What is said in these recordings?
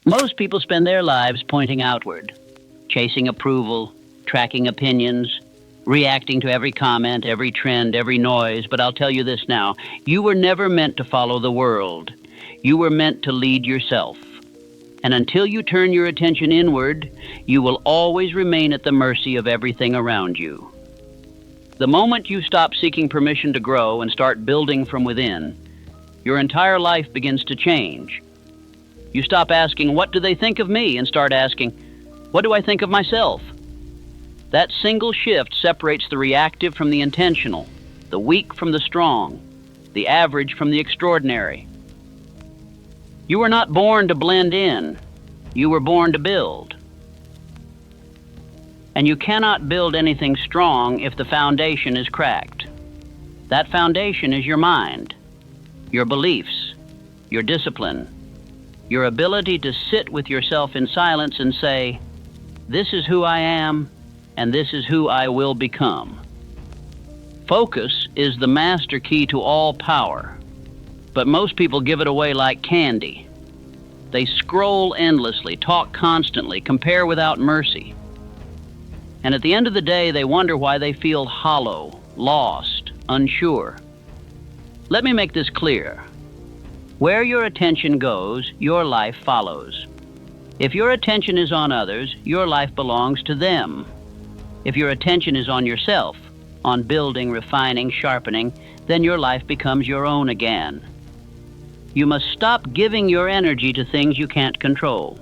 Most people spend their lives pointing outward, chasing approval, tracking opinions, reacting to every comment, every trend, every noise. But I'll tell you this now, you were never meant to follow the world. You were meant to lead yourself. And until you turn your attention inward, you will always remain at the mercy of everything around you. The moment you stop seeking permission to grow and start building from within, your entire life begins to change. You stop asking, what do they think of me? And start asking, what do I think of myself? That single shift separates the reactive from the intentional, the weak from the strong, the average from the extraordinary. You were not born to blend in. You were born to build. And you cannot build anything strong if the foundation is cracked. That foundation is your mind, your beliefs, your discipline, your ability to sit with yourself in silence and say, this is who I am, and this is who I will become. Focus is the master key to all power, but most people give it away like candy. They scroll endlessly, talk constantly, compare without mercy. And at the end of the day, they wonder why they feel hollow, lost, unsure. Let me make this clear. Where your attention goes, your life follows. If your attention is on others, your life belongs to them. If your attention is on yourself, on building, refining, sharpening, then your life becomes your own again. You must stop giving your energy to things you can't control.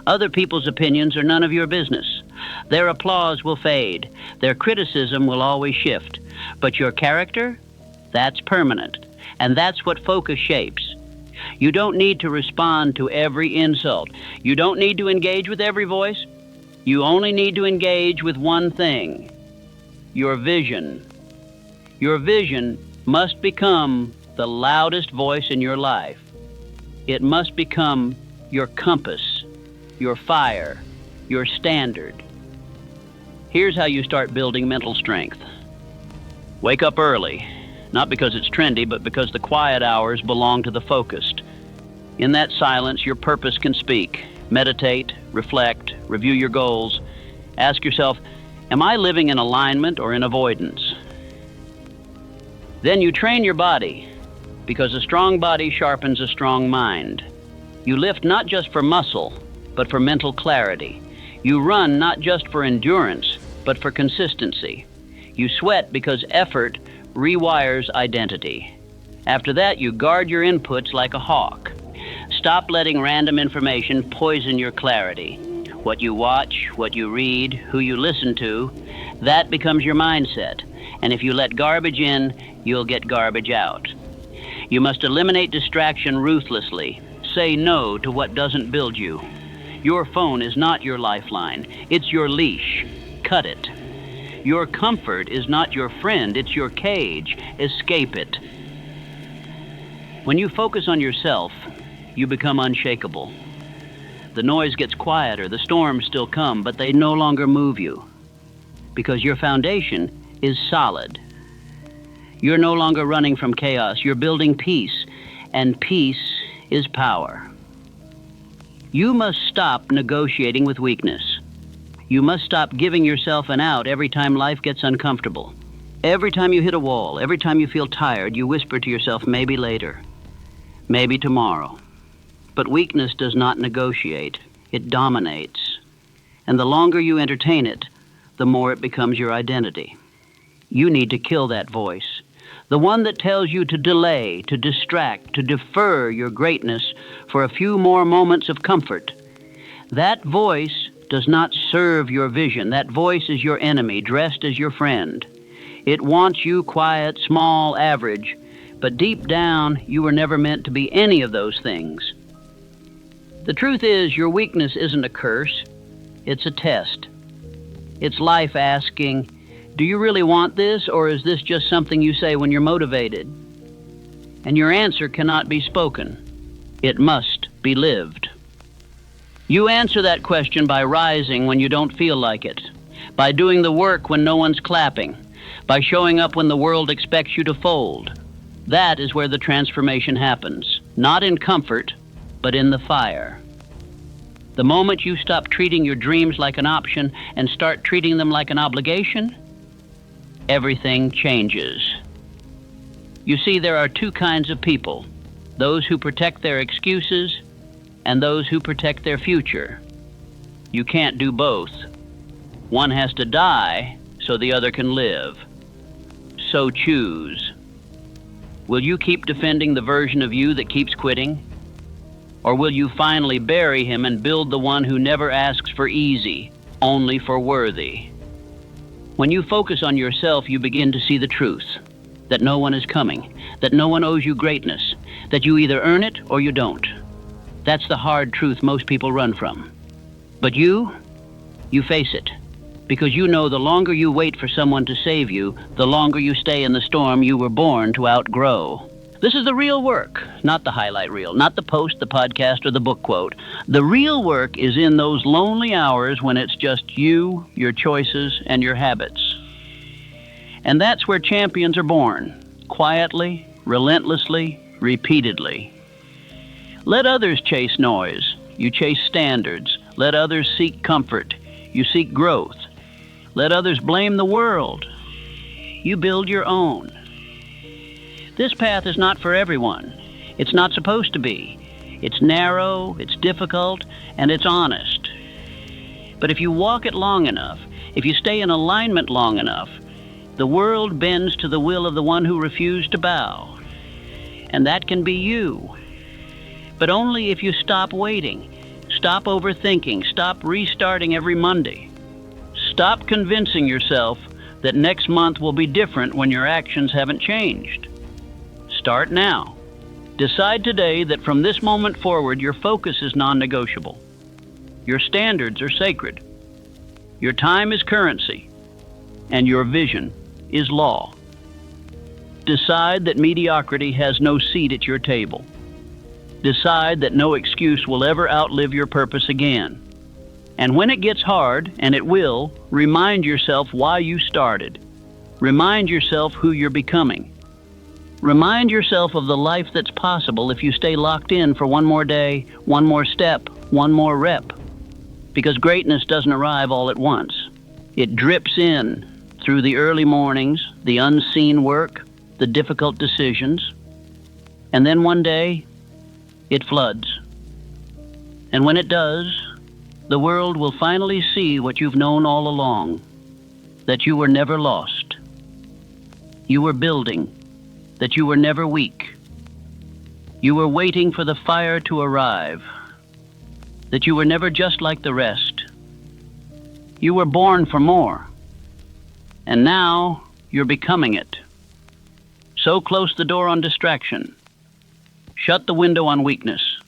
Other people's opinions are none of your business. Their applause will fade. Their criticism will always shift. But your character, that's permanent. And that's what focus shapes. You don't need to respond to every insult. You don't need to engage with every voice. You only need to engage with one thing, your vision. Your vision must become the loudest voice in your life. It must become your compass, your fire, your standard. Here's how you start building mental strength. Wake up early, not because it's trendy, but because the quiet hours belong to the focused. In that silence, your purpose can speak. Meditate, reflect, review your goals. Ask yourself, am I living in alignment or in avoidance? Then you train your body, because a strong body sharpens a strong mind. You lift not just for muscle, but for mental clarity. You run not just for endurance, but for consistency. You sweat because effort rewires identity. After that, you guard your inputs like a hawk. Stop letting random information poison your clarity. What you watch, what you read, who you listen to, that becomes your mindset. And if you let garbage in, you'll get garbage out. You must eliminate distraction ruthlessly. Say no to what doesn't build you. Your phone is not your lifeline. It's your leash. Cut it. Your comfort is not your friend. It's your cage. Escape it. When you focus on yourself, you become unshakable. The noise gets quieter, the storms still come, but they no longer move you, because your foundation is solid. You're no longer running from chaos, you're building peace, and peace is power. You must stop negotiating with weakness. You must stop giving yourself an out every time life gets uncomfortable. Every time you hit a wall, every time you feel tired, you whisper to yourself, maybe later, maybe tomorrow. But weakness does not negotiate. It dominates. And the longer you entertain it, the more it becomes your identity. You need to kill that voice. The one that tells you to delay, to distract, to defer your greatness for a few more moments of comfort. That voice does not serve your vision. That voice is your enemy, dressed as your friend. It wants you quiet, small, average, but deep down, you were never meant to be any of those things. The truth is, your weakness isn't a curse, it's a test. It's life asking, do you really want this, or is this just something you say when you're motivated? And your answer cannot be spoken. It must be lived. You answer that question by rising when you don't feel like it, by doing the work when no one's clapping, by showing up when the world expects you to fold. That is where the transformation happens, not in comfort, but in the fire. The moment you stop treating your dreams like an option and start treating them like an obligation, everything changes. You see, there are two kinds of people: those who protect their excuses and those who protect their future. You can't do both. One has to die so the other can live. So choose. Will you keep defending the version of you that keeps quitting? Or will you finally bury him and build the one who never asks for easy, only for worthy? When you focus on yourself, you begin to see the truth. That no one is coming, that no one owes you greatness, that you either earn it or you don't. That's the hard truth most people run from. But you face it, because you know the longer you wait for someone to save you, the longer you stay in the storm you were born to outgrow. This is the real work, not the highlight reel, not the post, the podcast, or the book quote. The real work is in those lonely hours when it's just you, your choices, and your habits. And that's where champions are born, quietly, relentlessly, repeatedly. Let others chase noise. You chase standards. Let others seek comfort. You seek growth. Let others blame the world. You build your own. This path is not for everyone. It's not supposed to be. It's narrow, it's difficult, and it's honest. But if you walk it long enough, if you stay in alignment long enough, the world bends to the will of the one who refused to bow. And that can be you. But only if you stop waiting, stop overthinking, stop restarting every Monday. Stop convincing yourself that next month will be different when your actions haven't changed. Start now. Decide today that from this moment forward, your focus is non-negotiable. Your standards are sacred. Your time is currency. And your vision is law. Decide that mediocrity has no seat at your table. Decide that no excuse will ever outlive your purpose again. And when it gets hard, and it will, remind yourself why you started. Remind yourself who you're becoming. Remind yourself of the life that's possible if you stay locked in for one more day, one more step, one more rep. Because greatness doesn't arrive all at once. It drips in through the early mornings, the unseen work, the difficult decisions, and then one day, it floods. And when it does, the world will finally see what you've known all along, that you were never lost. You were building, that you were never weak. You were waiting for the fire to arrive, that you were never just like the rest. You were born for more. And now, you're becoming it. So close the door on distraction. Shut the window on weakness.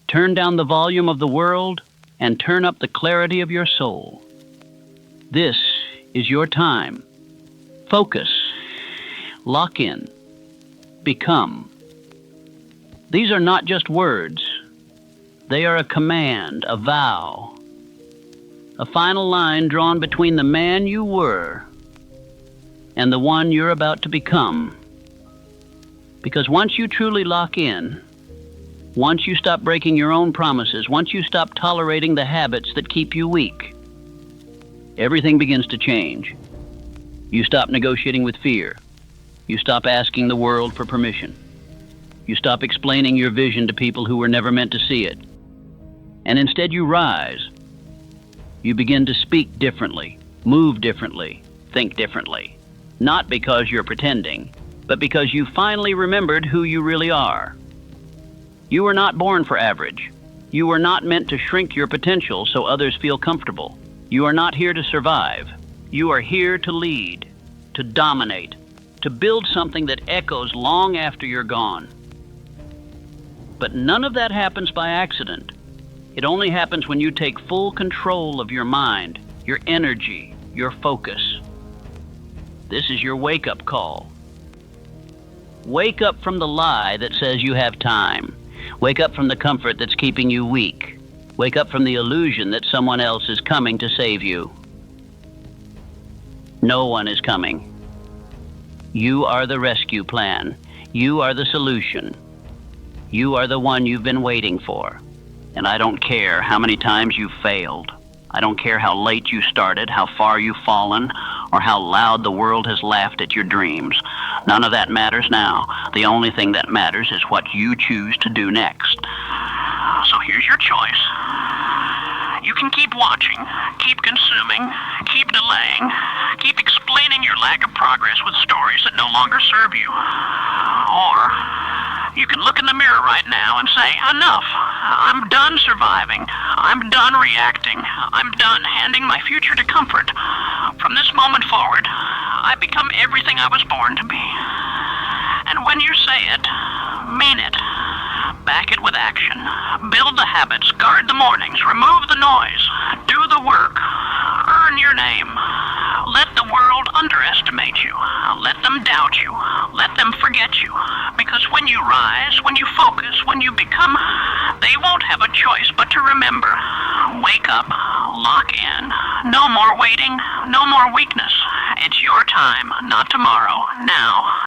Turn down the volume of the world and turn up the clarity of your soul. This is your time. Focus. Lock in. Become. These are not just words. They are a command, a vow. A final line drawn between the man you were and the one you're about to become. Because once you truly lock in, once you stop breaking your own promises, once you stop tolerating the habits that keep you weak, everything begins to change. You stop negotiating with fear. You stop asking the world for permission. You stop explaining your vision to people who were never meant to see it. And instead you rise. You begin to speak differently, move differently, think differently. Not because you're pretending, but because you finally remembered who you really are. You were not born for average. You were not meant to shrink your potential so others feel comfortable. You are not here to survive. You are here to lead, to dominate, to build something that echoes long after you're gone. But none of that happens by accident. It only happens when you take full control of your mind, your energy, your focus. This is your wake-up call. Wake up from the lie that says you have time. Wake up from the comfort that's keeping you weak. Wake up from the illusion that someone else is coming to save you. No one is coming. You are the rescue plan. You are the solution. You are the one you've been waiting for. And I don't care how many times you've failed. I don't care how late you started, how far you've fallen, or how loud the world has laughed at your dreams. None of that matters now. The only thing that matters is what you choose to do next. So here's your choice. You can keep watching, keep consuming, keep delaying, keep explaining your lack of progress with stories that no longer serve you. Or you can look in the mirror right now and say, enough. I'm done surviving. I'm done reacting. I'm done handing my future to comfort. From this moment forward, I become everything I was born to be. And when you say it, mean it. Back it with action. Build the habits, guard the mornings, remove the noise, do the work, earn your name. Let the world underestimate you. Let them doubt you. Let them forget you. Because when you rise, when you focus, when you become, they won't have a choice but to remember. Wake up, lock in. No more waiting, no more weakness. It's your time, not tomorrow, now.